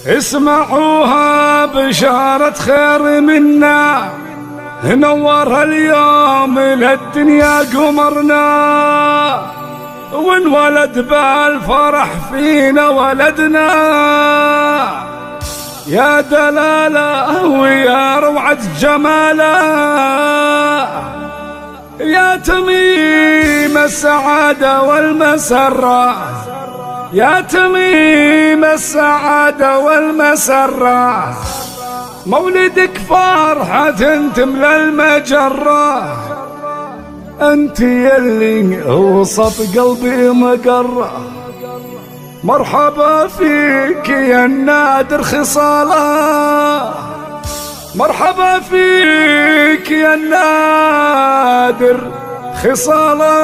اسمعوها بشارة خير منا، نور اليوم للدنيا قمرنا، وانولد بالفرح فينا ولدنا. يا دلالة ويا روعة جماله، يا تميم السعادة والمسرة، يا تميم السعادة والمسرة. مولدك فرحة تملى المجرة، انت يلي وسط قلبي مقرة. مرحبا فيك يا النادر خصاله، مرحبا فيك يا النادر خصاله.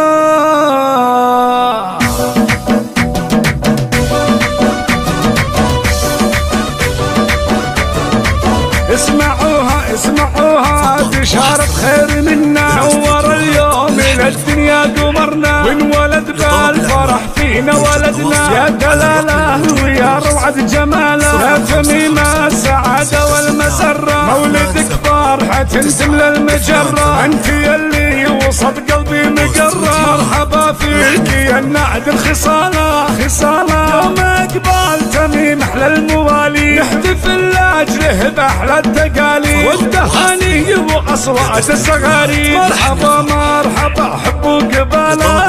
اسمعوها اسمعوها بشارة خير منا، نور اليوم للدنيا قمرنا، وانولد بالفرح فينا ولدنا. يا دلالة ويا روعة جماله، يا تميم السعادة والمسرة. مولدك فرحة تملى المجرة، انت يلي وسط قلبي مقرة. مرحبا فيك يا النادر خصاله خصاله. يوم اقبال تميم احلى الموالي، نحتفل لاجله باحلى التقاليد والتهاني واصوات الصغاري. مرحبا مرحبا حبوا قباله،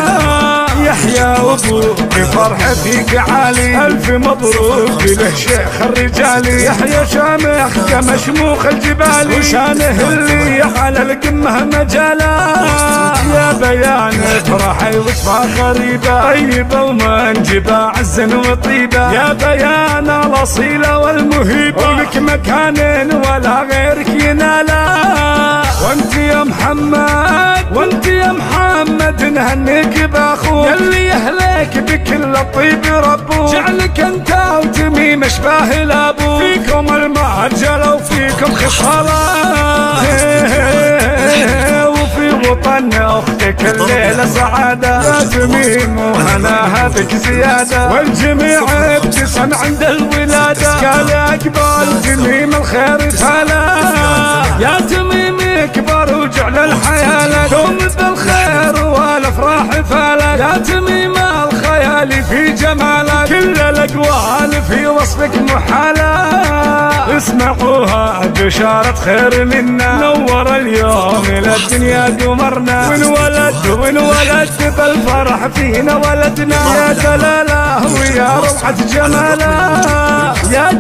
يحيى وابوك فرحة فيك عالي. الف مبروك له شيخ الرجالي، يحيى شامخ كمشموخ الجبالي، وشانه اللي على القمة مجاله. يا بيان فرحي وصفة غريبة، طيبة ومنجبة عزا وطيبة. يا بيان الأصيلة والمهيبة، ولك مكان ولا غيرك يناله. وانت يا محمد وانت يا محمد نهنيك باخوك، يلي يهلك بكل الطيب ربوك. جعلك انت وتميم اشباه الابو، فيكم المعجلة وفيكم خصالة. وفي وطن اختك الليلة سعادة، يا تميم وهناها بك زيادة، والجميع ابتسم عند الولادة. قال اقبال تميم الخير تالا، يا تميم يكبر وجعل الحياة لك، دوم بالخير والافراح فالك. يا تميم الخيال في جمالك، كل الاقوال في وصفك محالة. اسمعوها بشارة خير منا، نور اليوم للدنيا قمرنا، وانولد بالفرح فينا ولدنا. يا دلالة ويا روعة جماله، يا